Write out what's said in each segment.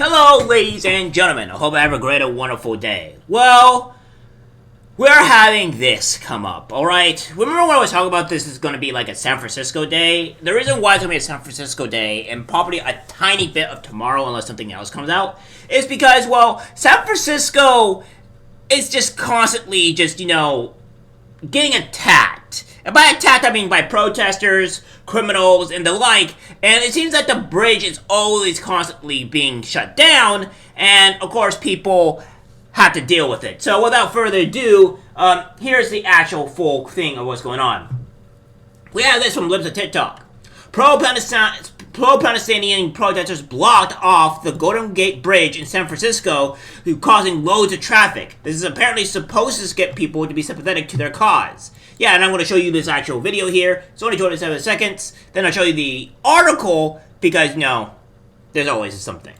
Hello, ladies and gentlemen. I hope I have a great and wonderful day. Well, we're having this come up, alright? Remember when I was talking about this is going to be like a San Francisco day? The reason why it's going to be a San Francisco day, and probably a tiny bit of tomorrow unless something else comes out, is because, well, San Francisco is just constantly getting attacked. And by attacked, I mean by protesters, criminals, and the like. And it seems that the bridge is always constantly being shut down. And, of course, people have to deal with it. So, without further ado, here's the actual full thing of what's going on. We have this from Libs of TikTok. Pro-Palestinian protesters blocked off the Golden Gate Bridge in San Francisco, causing loads of traffic. This is apparently supposed to get people to be sympathetic to their cause. Yeah, and I'm going to show you this actual video here. It's only 27 seconds. Then I'll show you the article, because, there's always something.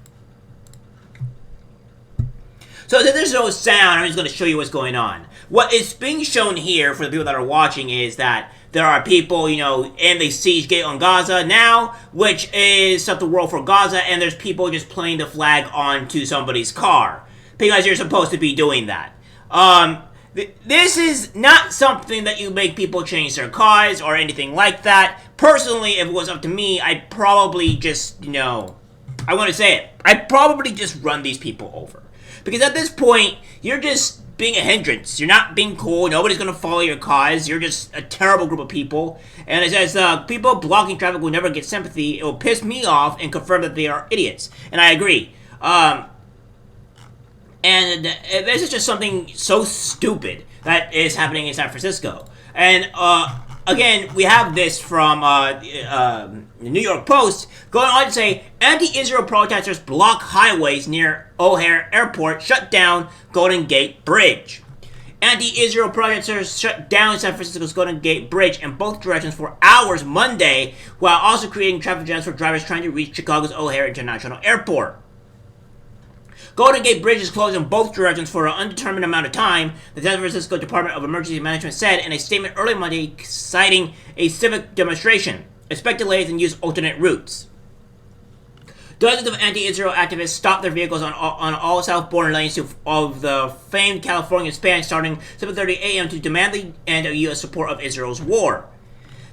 So since there's no sound, I'm just going to show you what's going on. What is being shown here, for the people that are watching, is that there are people, in the siege gate on Gaza now, which is Stop the World for Gaza, and there's people just playing the flag onto somebody's car. Because you're supposed to be doing that. This is not something that you make people change their cars or anything like that. Personally, if it was up to me, I'd probably just, I want to say it, I'd probably just run these people over. Because at this point, you're just being a hindrance. You're not being cool. Nobody's going to follow your cause. You're just a terrible group of people. And it says, people blocking traffic will never get sympathy. It will piss me off and confirm that they are idiots. And I agree. And this is just something so stupid that is happening in San Francisco. And, again, we have this from the New York Post going on to say, anti-Israel protesters block highways near O'Hare Airport, shut down Golden Gate Bridge. Anti-Israel protesters shut down San Francisco's Golden Gate Bridge in both directions for hours Monday, while also creating traffic jams for drivers trying to reach Chicago's O'Hare International Airport. Golden Gate Bridge is closed in both directions for an undetermined amount of time, the San Francisco Department of Emergency Management said in a statement early Monday citing a civic demonstration. Expect delays and use alternate routes. Dozens of anti-Israel activists stopped their vehicles on all southbound lanes of the famed California span starting 7:30 a.m. to demand the end of U.S. support of Israel's war.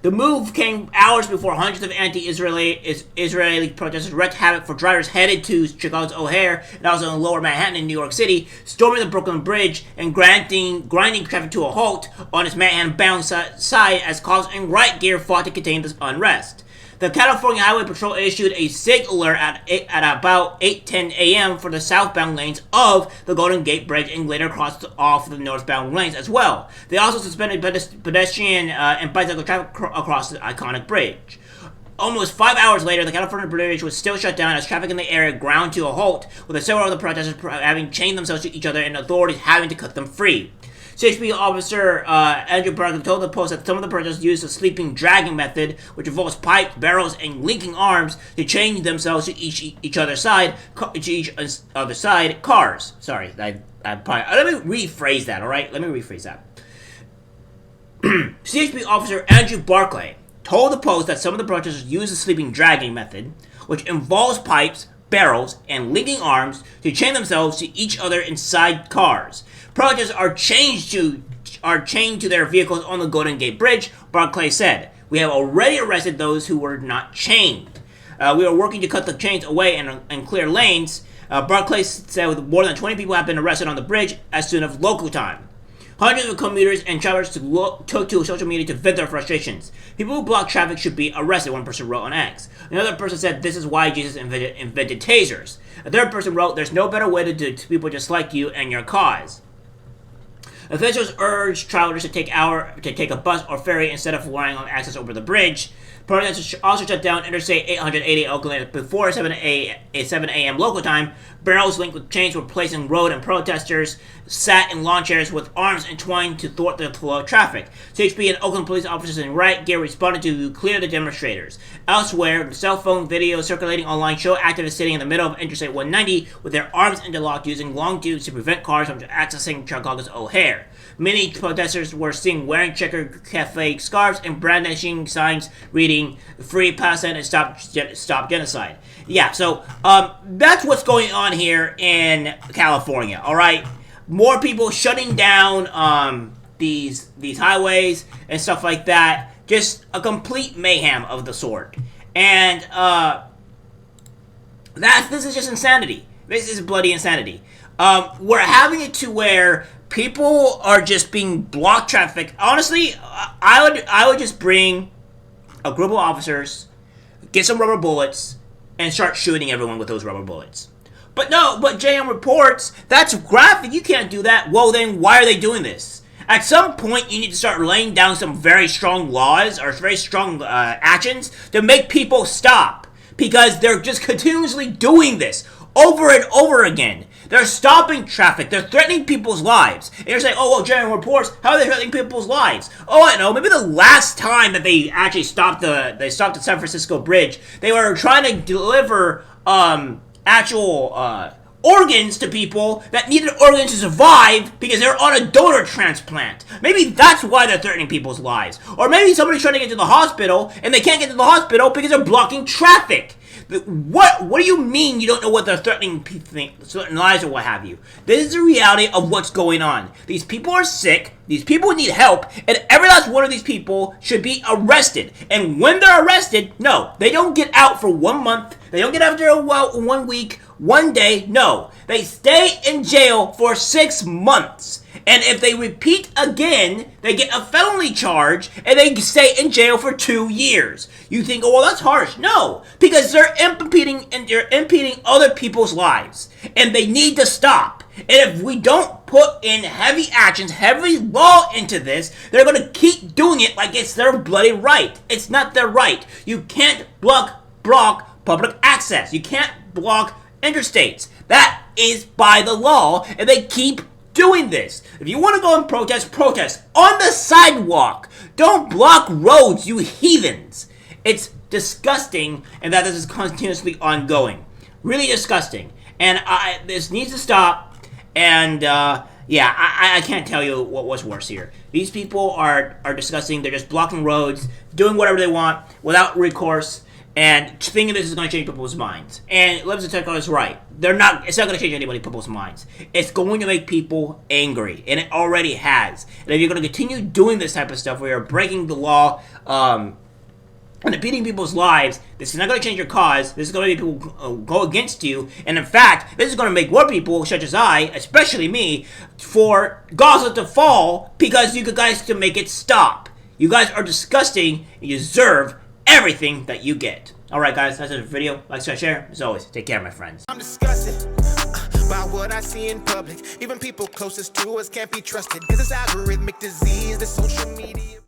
The move came hours before hundreds of anti-Israeli protesters wreaked havoc for drivers headed to Chicago's O'Hare and also in Lower Manhattan in New York City, storming the Brooklyn Bridge and grinding traffic to a halt on its Manhattan-bound side as cops in riot gear fought to contain this unrest. The California Highway Patrol issued a SIG alert at about 8:10 a.m. for the southbound lanes of the Golden Gate Bridge and later crossed off the northbound lanes as well. They also suspended pedestrian and bicycle traffic across the iconic bridge. Almost 5 hours later, the California Bridge was still shut down as traffic in the area ground to a halt, with several of the protesters having chained themselves to each other and authorities having to cut them free. CHP officer Andrew Barker told the Post that some of the protesters used the sleeping dragon method, which involves pipes, barrels, and linking arms to chain themselves to each other's side, cars. Sorry, let me rephrase that, alright? Let me rephrase that. CHP officer Andrew Barclay told the Post that some of the protesters used the sleeping dragon method, which involves pipes, barrels, and linking arms to chain themselves to each other inside cars. Protesters are chained to their vehicles on the Golden Gate Bridge, Barclay said. We have already arrested those who were not chained. We are working to cut the chains away and clear lanes. Barclay said more than 20 people have been arrested on the bridge as soon as local time. Hundreds of commuters and travelers took to social media to vent their frustrations. People who block traffic should be arrested, one person wrote on X. Another person said, this is why Jesus invented tasers. A third person wrote, there's no better way to do it to people just like you and your cause. Officials urged travelers to take a bus or ferry instead of relying on access over the bridge. Protesters also shut down Interstate 880 Oakland before 7 a.m. local time. Barrels linked with chains were placed in road, and protesters sat in lawn chairs with arms entwined to thwart the flow of traffic. CHP and Oakland police officers in riot gear responded to clear the demonstrators. Elsewhere, cell phone videos circulating online show activists sitting in the middle of Interstate 190 with their arms interlocked using long tubes to prevent cars from accessing Chicago's O'Hare. Many protesters were seen wearing checkered cafe scarves and brandishing signs reading being free Palestine and stop genocide. Yeah, so that's what's going on here in California. All right, more people shutting down these highways and stuff like that. Just a complete mayhem of the sort. And this is just insanity. This is bloody insanity. We're having it to where people are just being blocked traffic. Honestly, I would just bring a group of officers, get some rubber bullets, and start shooting everyone with those rubber bullets. But no, but JM reports, that's graphic. You can't do that. Well, then why are they doing this? At some point, you need to start laying down some very strong laws or very strong actions to make people stop. Because they're just continuously doing this over and over again. They're stopping traffic. They're threatening people's lives. And you're saying, oh, well, general reports, how are they threatening people's lives? Oh, I know. Maybe the last time that they actually stopped the San Francisco Bridge, they were trying to deliver actual organs to people that needed organs to survive because they're on a donor transplant. Maybe that's why they're threatening people's lives. Or maybe somebody's trying to get to the hospital and they can't get to the hospital because they're blocking traffic. What do you mean you don't know what they're threatening certain lives or what have you? This is the reality of what's going on. These people are sick, these people need help, and every last one of these people should be arrested. And when they're arrested, no, they don't get out for 1 month, they don't get out after 1 week, 1 day, no. They stay in jail for 6 months. And if they repeat again, they get a felony charge, and they stay in jail for 2 years. You think, oh, well, that's harsh. No, because they're impeding other people's lives, and they need to stop. And if we don't put in heavy actions, heavy law into this, they're going to keep doing it like it's their bloody right. It's not their right. You can't block public access. You can't block interstates. That is by the law, and they keep doing this. If you want to go and protest on the sidewalk. Don't block roads, you heathens. It's disgusting, and that this is continuously ongoing. Really disgusting. And this needs to stop. And yeah, I can't tell you what was worse here. These people are disgusting. They're just blocking roads, doing whatever they want without recourse, and thinking this is going to change people's minds. And Lebs is right. It's not going to change people's minds. It's going to make people angry, and it already has. And if you're going to continue doing this type of stuff where you're breaking the law and impeding people's lives, this is not going to change your cause. This is going to make people go against you. And in fact, this is going to make more people, such as I, especially me, for Gaza to fall because you guys can make it stop. You guys are disgusting, and you deserve everything that you get. Alright guys, that's it for the video. Like, share. As always, take care, my friends. I'm disgusted by what I see in public. Even people closest to us can't be trusted. This is algorithmic disease, the social media.